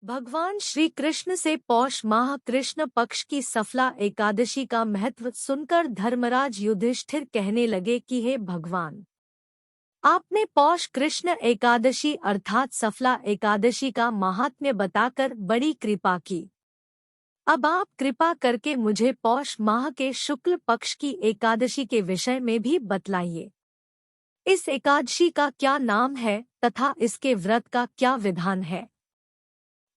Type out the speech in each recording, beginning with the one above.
भगवान श्री कृष्ण से पौष माह कृष्ण पक्ष की सफला एकादशी का महत्व सुनकर धर्मराज युधिष्ठिर कहने लगे कि हे भगवान, आपने पौष कृष्ण एकादशी अर्थात सफला एकादशी का महात्म्य बताकर बड़ी कृपा की। अब आप कृपा करके मुझे पौष माह के शुक्ल पक्ष की एकादशी के विषय में भी बतलाइए। इस एकादशी का क्या नाम है तथा इसके व्रत का क्या विधान है?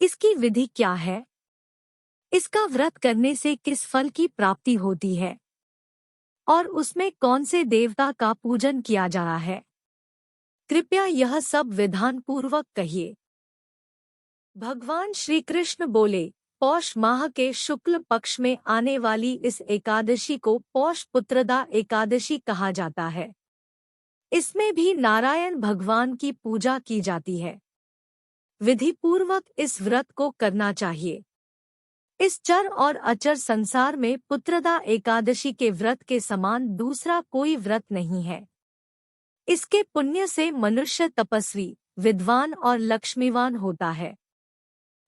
इसकी विधि क्या है? इसका व्रत करने से किस फल की प्राप्ति होती है और उसमें कौन से देवता का पूजन किया जा रहा है? कृपया यह सब विधान पूर्वक कहिए। भगवान श्री कृष्ण बोले, पौष माह के शुक्ल पक्ष में आने वाली इस एकादशी को पौष पुत्रदा एकादशी कहा जाता है। इसमें भी नारायण भगवान की पूजा की जाती है। विधि पूर्वक इस व्रत को करना चाहिए। इस चर और अचर संसार में पुत्रदा एकादशी के व्रत के समान दूसरा कोई व्रत नहीं है। इसके पुण्य से मनुष्य तपस्वी, विद्वान और लक्ष्मीवान होता है।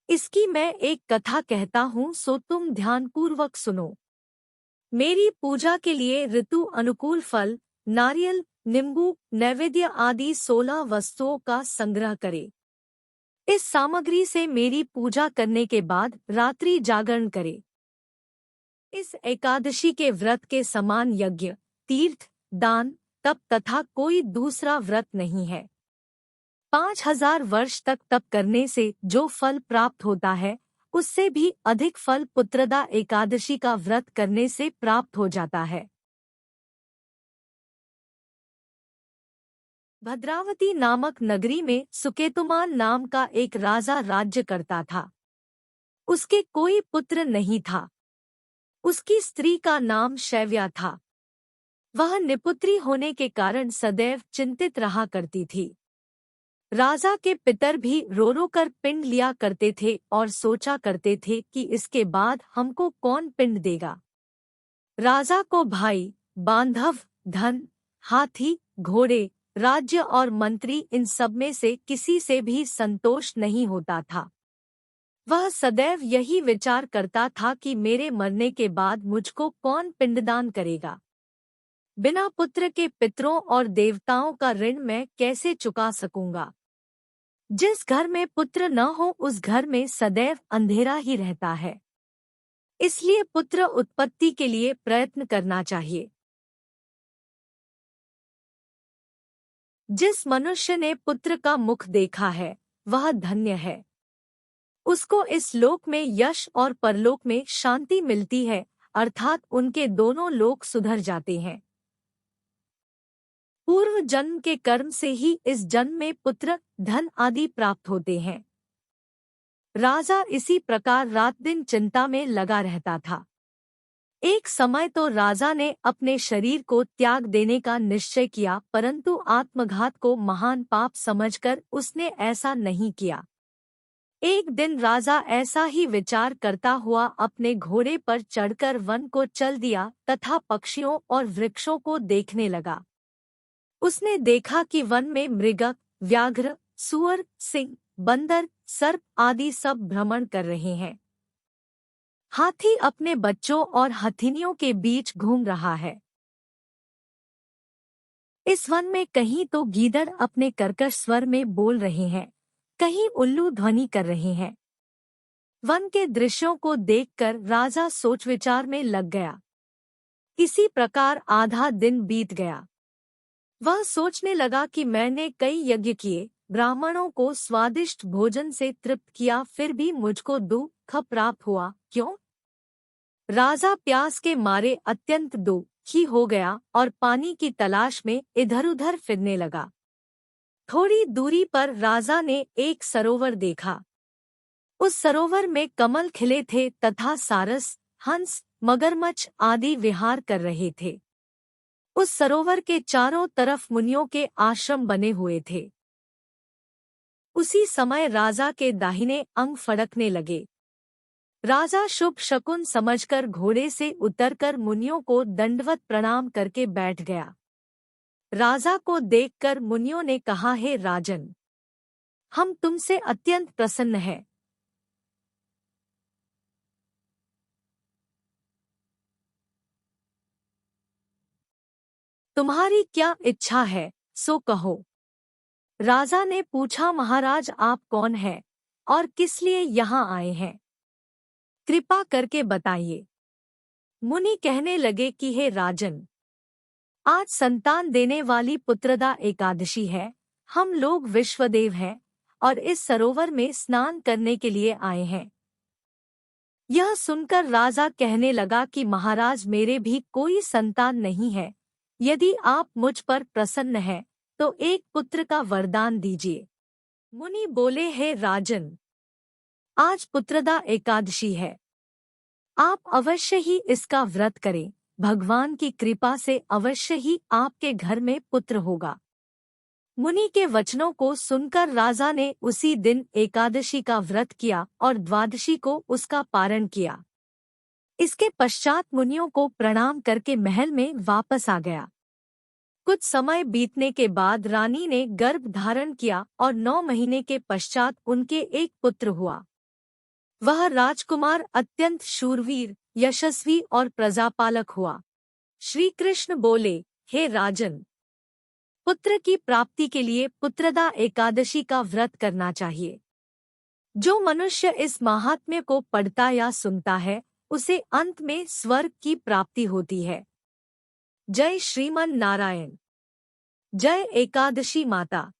इसकी मैं एक कथा कहता हूँ, सो तुम ध्यानपूर्वक सुनो। मेरी पूजा के लिए ऋतु अनुकूल फल, नारियल, नींबू, नैवेद्य आदि 16 वस्तुओं का संग्रह करे। इस सामग्री से मेरी पूजा करने के बाद रात्रि जागरण करे। इस एकादशी के व्रत के समान यज्ञ, तीर्थ, दान, तप तथा कोई दूसरा व्रत नहीं है। 5000 वर्ष तक तप करने से जो फल प्राप्त होता है, उससे भी अधिक फल पुत्रदा एकादशी का व्रत करने से प्राप्त हो जाता है। भद्रावती नामक नगरी में सुकेतुमान नाम का एक राजा राज्य करता था। उसके कोई पुत्र नहीं था। उसकी स्त्री का नाम शैव्या था। वह निपुत्री होने के कारण सदैव चिंतित रहा करती थी। राजा के पितर भी रो रो कर पिंड लिया करते थे और सोचा करते थे कि इसके बाद हमको कौन पिंड देगा। राजा को भाई, बांधव, धन, हाथी, घोड़े, राज्य और मंत्री इन सब में से किसी से भी संतोष नहीं होता था। वह सदैव यही विचार करता था कि मेरे मरने के बाद मुझको कौन पिंडदान करेगा। बिना पुत्र के पितरों और देवताओं का ऋण मैं कैसे चुका सकूंगा। जिस घर में पुत्र न हो उस घर में सदैव अंधेरा ही रहता है। इसलिए पुत्र उत्पत्ति के लिए प्रयत्न करना चाहिए। जिस मनुष्य ने पुत्र का मुख देखा है, वह धन्य है। उसको इस लोक में यश और परलोक में शांति मिलती है, अर्थात उनके दोनों लोक सुधर जाते हैं। पूर्व जन्म के कर्म से ही इस जन्म में पुत्र, धन आदि प्राप्त होते हैं। राजा इसी प्रकार रात दिन चिंता में लगा रहता था। एक समय तो राजा ने अपने शरीर को त्याग देने का निश्चय किया, परंतु आत्मघात को महान पाप समझकर उसने ऐसा नहीं किया। एक दिन राजा ऐसा ही विचार करता हुआ अपने घोड़े पर चढ़कर वन को चल दिया तथा पक्षियों और वृक्षों को देखने लगा। उसने देखा कि वन में मृग, व्याघ्र, सुअर, सिंह, बंदर, सर्प आदि सब भ्रमण कर रहे हैं। हाथी अपने बच्चों और हथिनियों के बीच घूम रहा है। इस वन में कहीं तो गीदड़ अपने कर्कश स्वर में बोल रहे हैं, कहीं उल्लू ध्वनि कर रहे हैं। वन के दृश्यों को देखकर राजा सोच विचार में लग गया। इसी प्रकार आधा दिन बीत गया। वह सोचने लगा कि मैंने कई यज्ञ किए, ब्राह्मणों को स्वादिष्ट भोजन से तृप्त किया, फिर भी मुझको दुख प्राप्त हुआ, क्यों? राजा प्यास के मारे अत्यंत दुखी हो गया और पानी की तलाश में इधर-उधर फिरने लगा। थोड़ी दूरी पर राजा ने एक सरोवर देखा। उस सरोवर में कमल खिले थे तथा सारस, हंस, मगरमच्छ आदि विहार कर रहे थे। उस सरोवर के चारों तरफ मुनियों के आश्रम बने हुए थे। उसी समय राजा के दाहिने अंग फड़कने लगे। राजा शुभ शकुन समझकर घोड़े से उतरकर मुनियों को दंडवत प्रणाम करके बैठ गया। राजा को देखकर मुनियों ने कहा, हे राजन, हम तुमसे अत्यंत प्रसन्न हैं। तुम्हारी क्या इच्छा है, सो कहो। राजा ने पूछा, महाराज आप कौन हैं और किस लिए यहाँ आए हैं? कृपा करके बताइए। मुनि कहने लगे कि हे राजन, आज संतान देने वाली पुत्रदा एकादशी है। हम लोग विश्वदेव हैं और इस सरोवर में स्नान करने के लिए आए हैं। यह सुनकर राजा कहने लगा कि महाराज मेरे भी कोई संतान नहीं है। यदि आप मुझ पर प्रसन्न हैं तो एक पुत्र का वरदान दीजिए। मुनि बोले, हे राजन, आज पुत्रदा एकादशी है। आप अवश्य ही इसका व्रत करें। भगवान की कृपा से अवश्य ही आपके घर में पुत्र होगा। मुनि के वचनों को सुनकर राजा ने उसी दिन एकादशी का व्रत किया और द्वादशी को उसका पारण किया। इसके पश्चात मुनियों को प्रणाम करके महल में वापस आ गया। कुछ समय बीतने के बाद रानी ने गर्भ धारण किया और 9 महीने के पश्चात उनके एक पुत्र हुआ। वह राजकुमार अत्यंत शूरवीर, यशस्वी और प्रजापालक हुआ। श्री कृष्ण बोले, हे राजन, पुत्र की प्राप्ति के लिए पुत्रदा एकादशी का व्रत करना चाहिए। जो मनुष्य इस महात्म्य को पढ़ता या सुनता है उसे अंत में स्वर्ग की प्राप्ति होती है। जय श्रीमन नारायण। जय एकादशी माता।